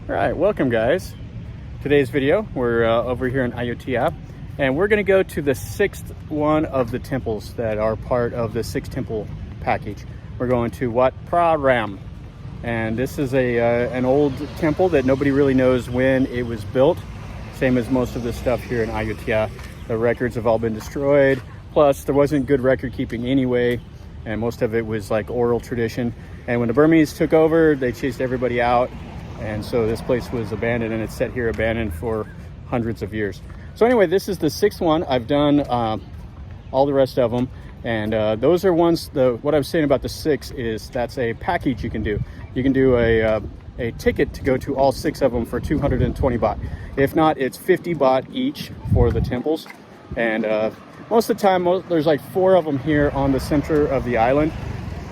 All right, welcome guys. Today's video, we're over here in Ayutthaya, and we're gonna go to the sixth one of the temples that are part of the six temple package. We're going to Wat Phra Ram, and this is an old temple that nobody really knows when it was built. Same as most of the stuff here in Ayutthaya. The records have all been destroyed. Plus, there wasn't good record keeping anyway, and most of it was like oral tradition. And when the Burmese took over, they chased everybody out. And so this place was abandoned, and it's set here abandoned for hundreds of years. So anyway, this is the sixth one. I've done all the rest of them. And those are ones, what I was saying about the six is that's a package you can do. You can do a ticket to go to all six of them for 220 baht. If not, it's 50 baht each for the temples. And most of the time, there's like 4 of them here on the center of the island.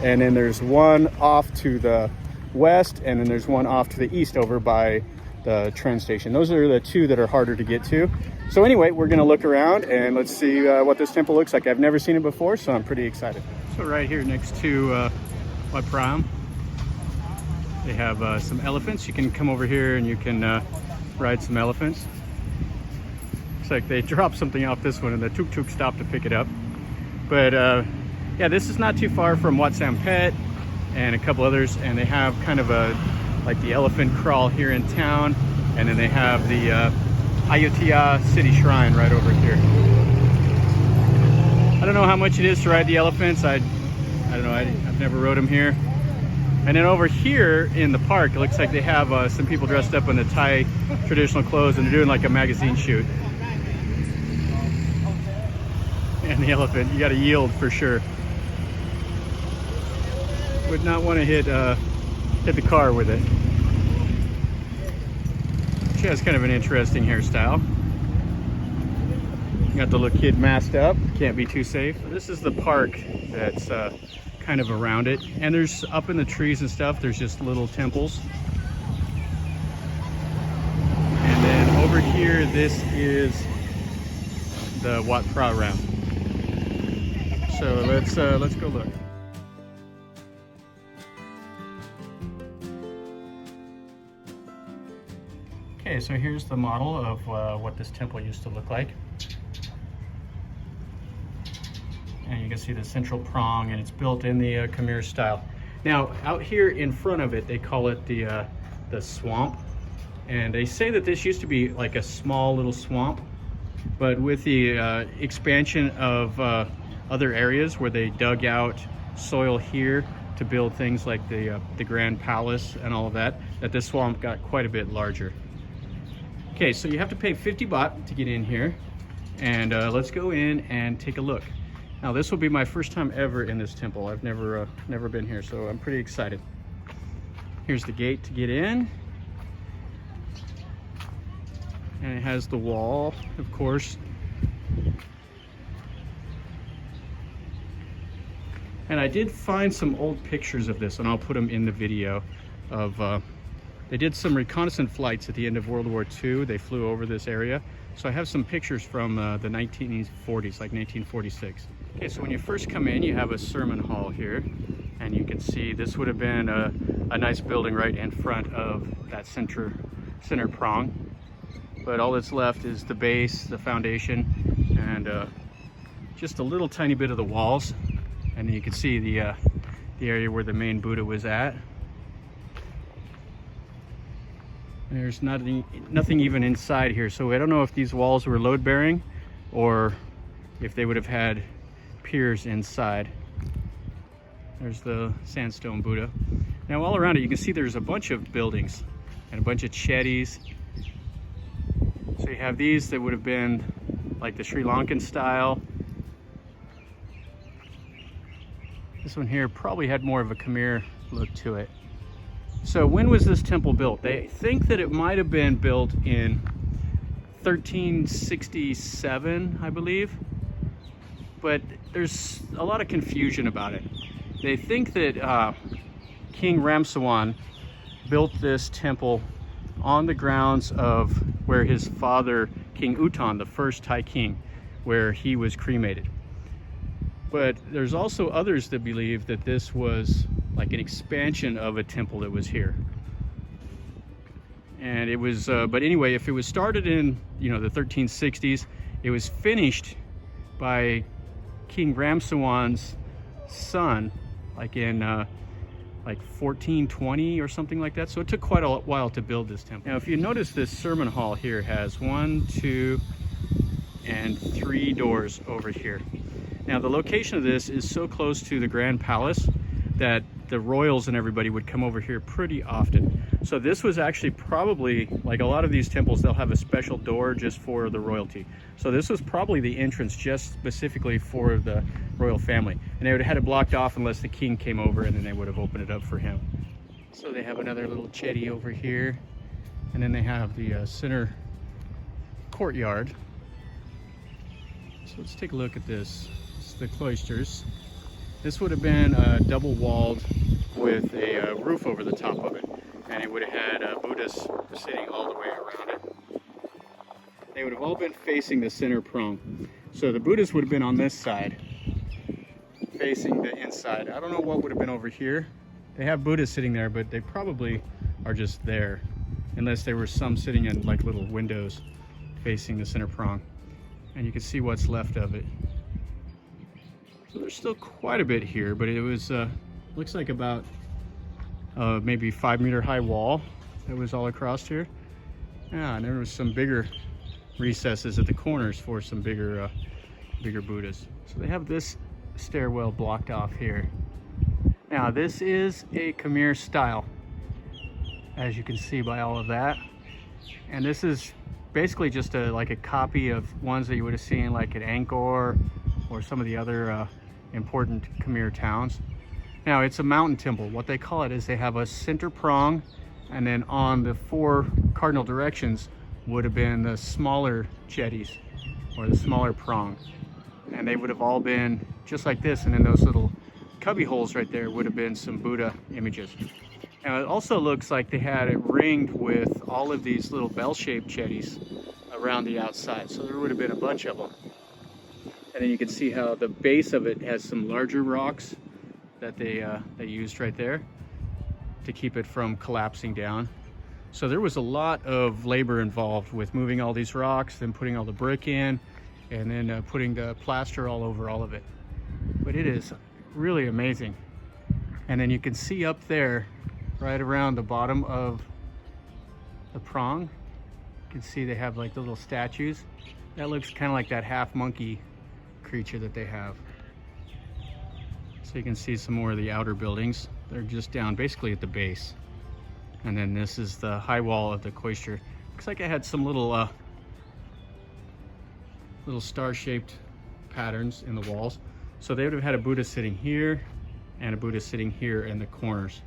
And then there's one off to the west, and then there's one off to the east over by the train station. Those are the 2 that are harder to get to. So anyway, we're gonna look around and let's see what this temple looks like. I've never seen it before, so I'm pretty excited. So right here next to Wat Phra Ram, they have some elephants. You can come over here and you can ride some elephants. Looks like they dropped something off this one and the tuk-tuk stopped to pick it up. But yeah, this is not too far from Wat Sanphet and a couple others, and they have kind of like the elephant crawl here in town, and then they have the Ayutthaya city shrine right over here. I don't know how much it is to ride the elephants. I don't know, I've never rode them here. And then over here in the park, it looks like they have some people dressed up in the Thai traditional clothes, and they're doing like a magazine shoot. And the elephant, you gotta yield for sure. Would not want to hit the car with it. She has kind of an interesting hairstyle. Got the little kid masked up, can't be too safe. This is the park that's kind of around it, and there's up in the trees and stuff, there's just little temples. And then over here, this is the Wat Phra Ram. So let's go look. Okay, so here's the model of what this temple used to look like. And you can see the central prong, and it's built in the Khmer style. Now, out here in front of it, they call it the swamp. And they say that this used to be like a small little swamp, but with the expansion of other areas where they dug out soil here to build things like the Grand Palace and all of that, this swamp got quite a bit larger. Okay, so you have to pay 50 baht to get in here, and let's go in and take a look. Now, this will be my first time ever in this temple. I've never been here, so I'm pretty excited. Here's the gate to get in, and it has the wall, of course. And I did find some old pictures of this, and I'll put them in the video of they did some reconnaissance flights at the end of World War II. They flew over this area. So I have some pictures from the 1940s, like 1946. Okay, so when you first come in, you have a sermon hall here. And you can see this would have been a nice building right in front of that center prong. But all that's left is the base, the foundation, and just a little tiny bit of the walls. And then you can see the area where the main Buddha was at. There's nothing even inside here, so I don't know if these walls were load bearing or if they would have had piers inside. There's the sandstone Buddha. Now all around it you can see there's a bunch of buildings and a bunch of chetties. So you have these that would have been like the Sri Lankan style. This one here probably had more of a Khmer look to it. So when was this temple built? They think that it might have been built in 1367, I believe. But there's a lot of confusion about it. They think that King Ramsawan built this temple on the grounds of where his father, King Uton, the first Thai king, where he was cremated. But there's also others that believe that this was like an expansion of a temple that was here. And it was, but anyway, if it was started in, you know, the 1360s, it was finished by King Ramsawan's son, like in like 1420 or something like that. So it took quite a while to build this temple. Now, if you notice, this sermon hall here has 1, 2, and 3 doors over here. Now, the location of this is so close to the Grand Palace that the royals and everybody would come over here pretty often. So this was actually probably, like a lot of these temples, they'll have a special door just for the royalty. So this was probably the entrance just specifically for the royal family. And they would have had it blocked off unless the king came over, and then they would have opened it up for him. So they have another little jetty over here. And then they have the center courtyard. So let's take a look at this. This is the cloisters. This would have been double walled with a roof over the top of it. And it would have had Buddhists sitting all the way around it. They would have all been facing the center prong. So the Buddhists would have been on this side, facing the inside. I don't know what would have been over here. They have Buddhists sitting there, but they probably are just there, unless there were some sitting in like little windows facing the center prong. And you can see what's left of it. So there's still quite a bit here, but it was, looks like about maybe 5-meter high wall that was all across here. Yeah, and there was some bigger recesses at the corners for some bigger Buddhas. So they have this stairwell blocked off here. Now this is a Khmer style, as you can see by all of that. And this is basically just like a copy of ones that you would have seen like at Angkor or some of the other important Khmer towns. Now it's a mountain temple. What they call it is they have a center prong, and then on the 4 cardinal directions would have been the smaller jetties or the smaller prong. And they would have all been just like this, and in those little cubby holes right there would have been some Buddha images. Now it also looks like they had it ringed with all of these little bell-shaped jetties around the outside. So there would have been a bunch of them. And then you can see how the base of it has some larger rocks that they used right there to keep it from collapsing down. So there was a lot of labor involved with moving all these rocks, then putting all the brick in, and then putting the plaster all over all of it. But it is really amazing. And then you can see up there, right around the bottom of the prong, you can see they have like the little statues. That looks kind of like that half monkey creature that they have. So you can see some more of the outer buildings. They're just down basically at the base. And then this is the high wall of the cloister. Looks like it had some little star-shaped patterns in the walls. So they would have had a Buddha sitting here and a Buddha sitting here in the corners.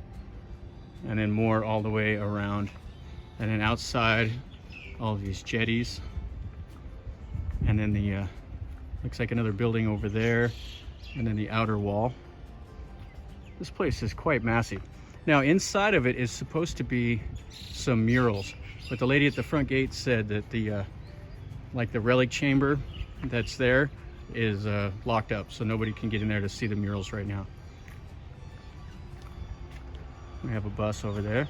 And then more all the way around. And then outside, all of these jetties. And then the, looks like another building over there. And then the outer wall. This place is quite massive. Now inside of it is supposed to be some murals, but the lady at the front gate said that the like the relic chamber that's there is locked up, so nobody can get in there to see the murals right now. We have a bus over there.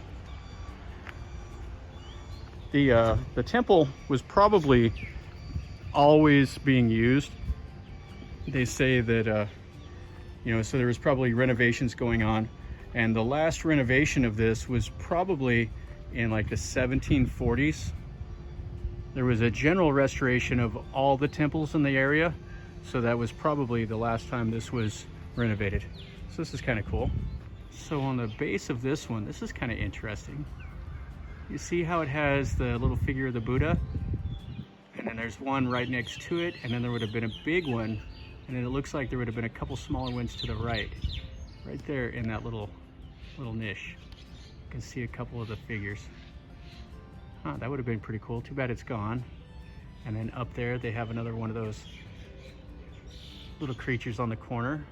The temple was probably always being used. They say that you know, so there was probably renovations going on, and the last renovation of this was probably in like the 1740s. There was a general restoration of all the temples in the area, so that was probably the last time this was renovated. So this is kind of cool. So on the base of this one, this is kind of interesting. You see how it has the little figure of the Buddha, and then there's one right next to it, and then there would have been a big one. And then it looks like there would have been a couple smaller ones to the right there in that little niche. You can see a couple of the figures. Huh, that would have been pretty cool. Too bad it's gone. And then up there, they have another one of those little creatures on the corner.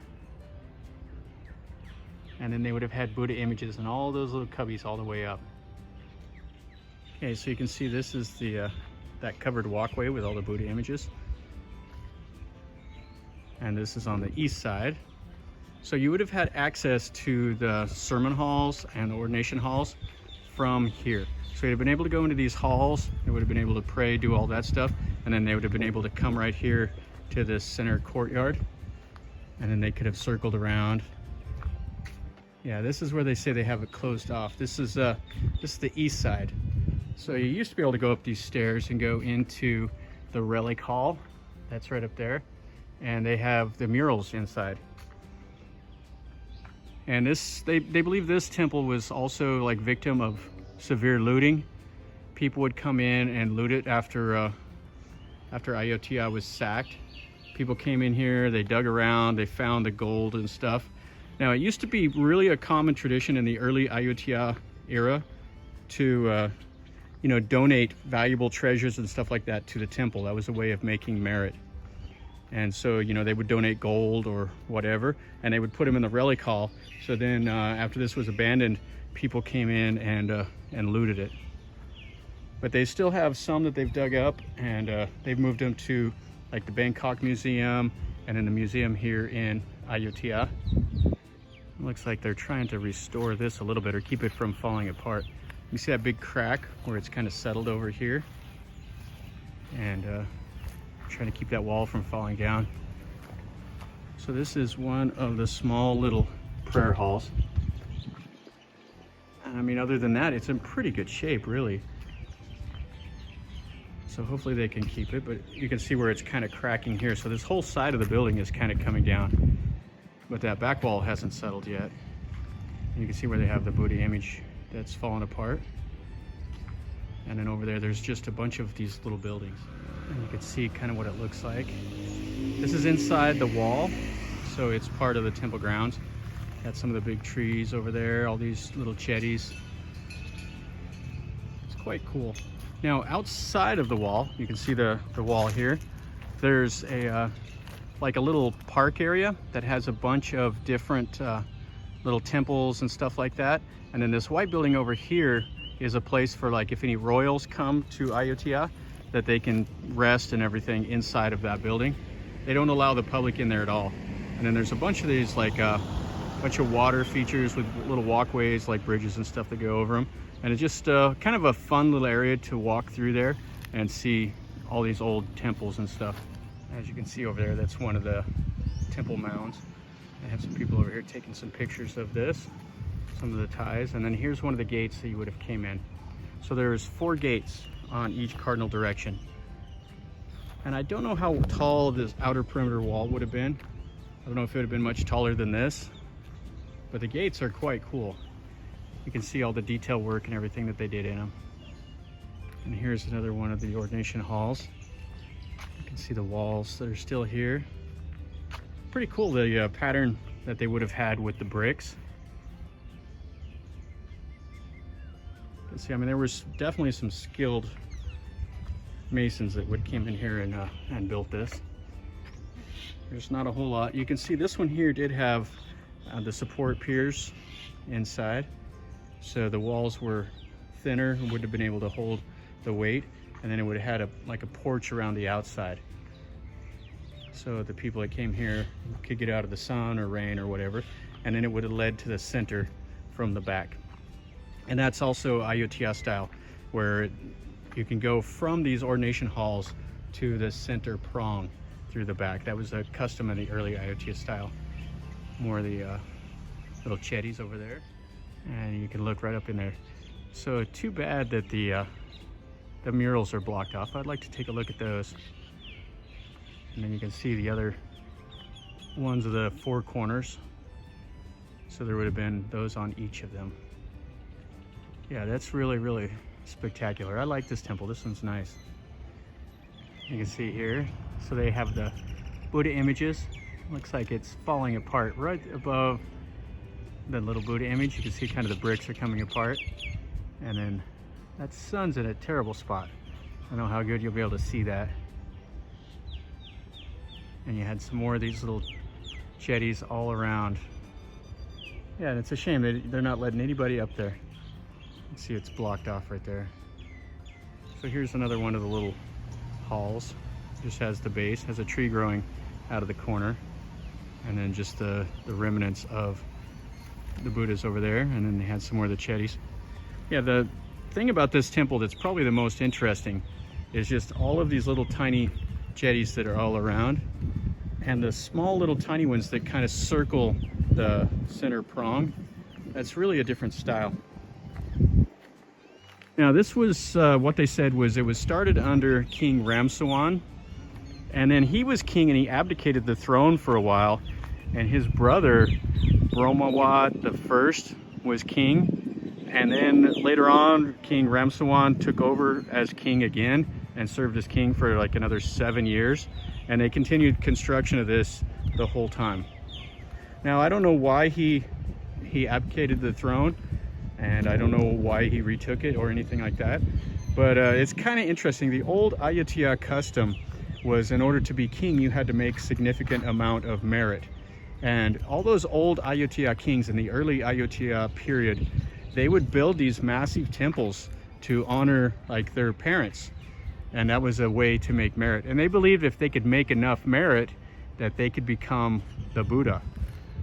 And then they would have had Buddha images and all those little cubbies all the way up. Okay, so you can see this is the that covered walkway with all the Buddha images. And this is on the east side. So you would have had access to the sermon halls and the ordination halls from here. So they'd have been able to go into these halls, they would have been able to pray, do all that stuff, and then they would have been able to come right here to this center courtyard, and then they could have circled around. Yeah, this is where they say they have it closed off. This is the east side. So you used to be able to go up these stairs and go into the relic hall. That's right up there. And they have the murals inside. And this, they believe this temple was also like victim of severe looting. People would come in and loot it after Ayutthaya was sacked. People came in here, they dug around, they found the gold and stuff. Now, it used to be really a common tradition in the early Ayutthaya era to you know, donate valuable treasures and stuff like that to the temple. That was a way of making merit. And so, you know, they would donate gold or whatever, and they would put them in the relic hall. So then after this was abandoned, people came in and looted it. But they still have some that they've dug up, and they've moved them to like the Bangkok Museum and in the museum here in Ayutthaya. It looks like they're trying to restore this a little bit or keep it from falling apart. You see that big crack where it's kind of settled over here, and trying to keep that wall from falling down. So this is one of the small little prayer halls. I mean, other than that, it's in pretty good shape, really. So hopefully they can keep it, but you can see where it's kind of cracking here. So this whole side of the building is kind of coming down, but that back wall hasn't settled yet. And you can see where they have the Buddha image that's fallen apart. And then over there, there's just a bunch of these little buildings. And you can see kind of what it looks like. This is inside the wall, so it's part of the temple grounds. Got some of the big trees over there, all these little chetties. It's quite cool. Now, outside of the wall, you can see the wall here. There's a like a little park area that has a bunch of different little temples and stuff like that. And then this white building over here is a place for, like, if any royals come to Ayutthaya, that they can rest and everything inside of that building. They don't allow the public in there at all. And then there's a bunch of these, like bunch of water features with little walkways, like bridges and stuff that go over them. And it's just kind of a fun little area to walk through there and see all these old temples and stuff. As you can see over there, that's one of the temple mounds. I have some people over here taking some pictures of this, some of the ties. And then here's one of the gates that you would have came in. So there's 4 gates on each cardinal direction. And I don't know how tall this outer perimeter wall would have been. I don't know if it would have been much taller than this, but the gates are quite cool. You can see all the detail work and everything that they did in them. And here's another one of the ordination halls. You can see the walls that are still here. Pretty cool, the pattern that they would have had with the bricks. You can see, I mean, there was definitely some skilled masons that would came in here and built this. There's not a whole lot. You can see this one here did have the support piers inside. So the walls were thinner and wouldn't have been able to hold the weight. And then it would have had like a porch around the outside. So the people that came here could get out of the sun or rain or whatever. And then it would have led to the center from the back. And that's also Ayutthaya style, where you can go from these ordination halls to the center prong through the back. That was a custom in the early Ayutthaya style. More of the little chetties over there. And you can look right up in there. So too bad that the murals are blocked off. I'd like to take a look at those. And then you can see the other ones of the 4 corners. So there would have been those on each of them. Yeah, that's really, really spectacular. I like this temple. This one's nice. You can see here. So they have the Buddha images. Looks like it's falling apart right above the little Buddha image. You can see kind of the bricks are coming apart. And then that sun's in a terrible spot. I don't know how good you'll be able to see that. And you had some more of these little jetties all around. Yeah, and it's a shame they're not letting anybody up there. You can see it's blocked off right there. So here's another one of the little halls. Just has the base, has a tree growing out of the corner. And then just the remnants of the Buddhas over there. And then they had some more of the chetties. Yeah, the thing about this temple that's probably the most interesting is just all of these little tiny jetties that are all around, and the small little tiny ones that kind of circle the center prong. That's really a different style. Now this was what they said was it was started under King Ramsawan, and then he was king and he abdicated the throne for a while, and his brother Borommaracha I was king, and then later on King Ramsawan took over as king again and served as king for like another 7 years, and they continued construction of this the whole time. Now I don't know why he abdicated the throne, and I don't know why he retook it or anything like that, but it's kind of interesting. The old Ayutthaya custom was, in order to be king, you had to make significant amount of merit, and all those old Ayutthaya kings in the early Ayutthaya period, they would build these massive temples to honor like their parents, and that was a way to make merit. And they believed if they could make enough merit that they could become the Buddha.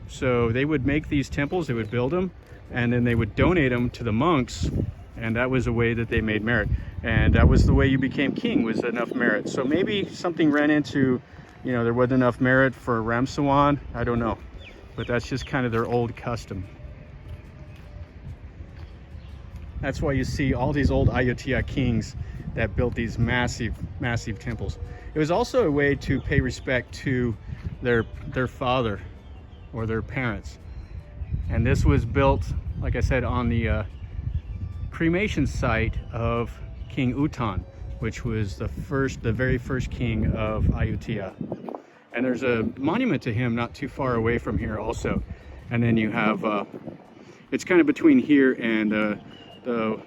So they would make these temples, they would build them, and then they would donate them to the monks, and that was a way that they made merit. And that was the way you became king, was enough merit. So maybe something ran into, you know, there wasn't enough merit for Ramsawan, I don't know. But that's just kind of their old custom. That's why you see all these old Ayutthaya kings that built these massive, massive temples. It was also a way to pay respect to their father or their parents. And this was built, like I said, on the cremation site of King Utan, which was the very first king of Ayutthaya. And there's a monument to him not too far away from here also. And then you have, it's kind of between here and the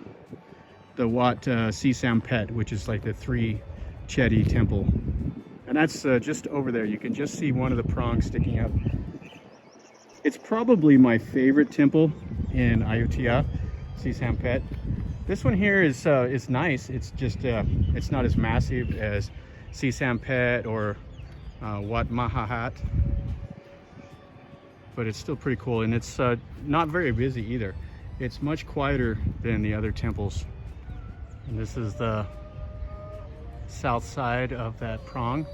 Wat Sanphet, which is like the 3 Chedi temple. And that's just over there. You can just see one of the prongs sticking up. It's probably my favorite temple in Ayutthaya, Sanphet. This one here is nice. It's just it's not as massive as Sanphet or Wat Mahahat, but it's still pretty cool, and it's not very busy either. It's much quieter than the other temples. And this is the south side of that prong.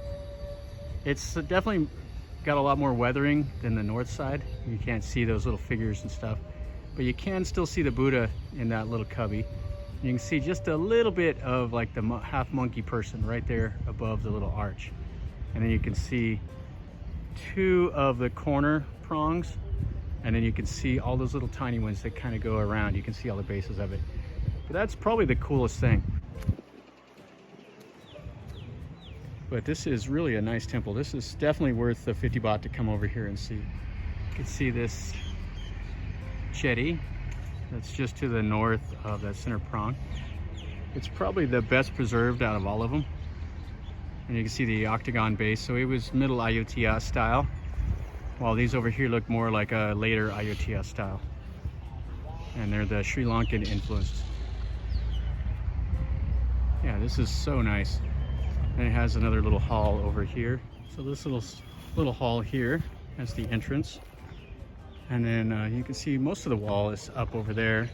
It's definitely got a lot more weathering than the north side. You can't see those little figures and stuff, but you can still see the Buddha in that little cubby. You can see just a little bit of like the half monkey person right there above the little arch. And then you can see 2 of the corner prongs, and then you can see all those little tiny ones that kind of go around. You can see all the bases of it. But that's probably the coolest thing. But this is really a nice temple. This is definitely worth the 50 baht to come over here and see. You can see this Chedi that's just to the north of that center prong. It's probably the best preserved out of all of them. And you can see the octagon base. So it was middle Ayutthaya style, while these over here look more like a later Ayutthaya style. And they're the Sri Lankan influenced. Yeah, this is so nice. And it has another little hall over here. So this little hall here has the entrance. And then you can see most of the wall is up over there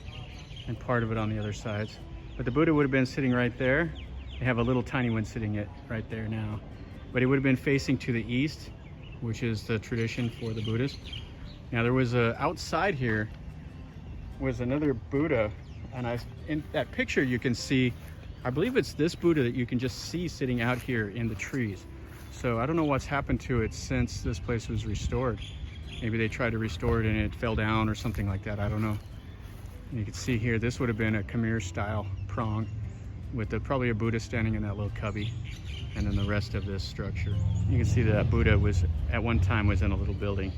and part of it on the other sides. But the Buddha would have been sitting right there. They have a little tiny one sitting right there now. But it would have been facing to the east, which is the tradition for the Buddhists. Now there was outside here was another Buddha, and in that picture you can see, I believe it's this Buddha that you can just see sitting out here in the trees. So I don't know what's happened to it since this place was restored. Maybe they tried to restore it and it fell down or something like that, I don't know. And you can see here, this would have been a Khmer-style prong with probably a Buddha standing in that little cubby, and then the rest of this structure. You can see that Buddha was, at one time, was in a little building.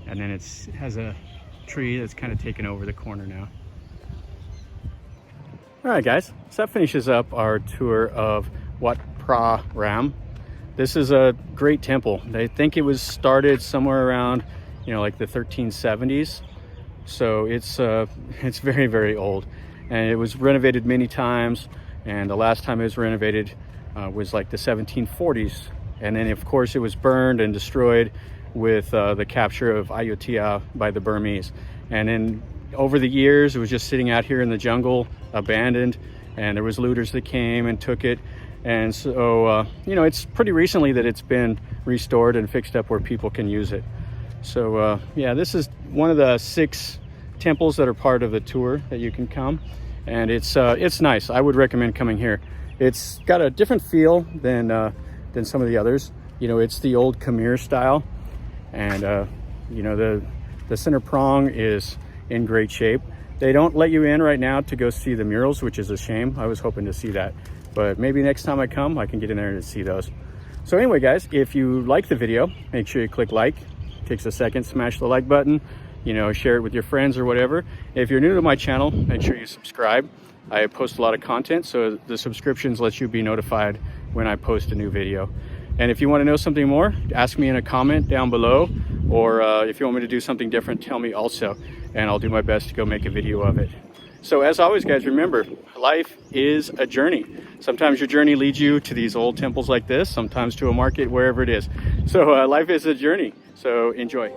And then it has a tree that's kind of taken over the corner now. All right, guys, so that finishes up our tour of Wat Phra Ram. This is a great temple. They think it was started somewhere around, like the 1370s. So it's very, very old. And it was renovated many times. And the last time it was renovated was like the 1740s. And then, of course, it was burned and destroyed with the capture of Ayutthaya by the Burmese. And then over the years, it was just sitting out here in the jungle, abandoned, and there was looters that came and took it. And so, you know, it's pretty recently that it's been restored and fixed up where people can use it. So, yeah, this is one of the 6 temples that are part of the tour that you can come. And it's nice. I would recommend coming here. It's got a different feel than some of the others. You know, it's the old Khmer style. And, you know, the center prong is in great shape. They don't let you in right now to go see the murals, which is a shame. I was hoping to see that. But maybe next time I come, I can get in there and see those. So anyway, guys, if you like the video, make sure you click like. It takes a second, smash the like button. You know, share it with your friends or whatever. If you're new to my channel, make sure you subscribe. I post a lot of content, so the subscriptions let you be notified when I post a new video. And if you want to know something more, ask me in a comment down below. Or if you want me to do something different, tell me also. And I'll do my best to go make a video of it. So as always, guys, remember, life is a journey. Sometimes your journey leads you to these old temples like this, sometimes to a market, wherever it is. So life is a journey, so enjoy.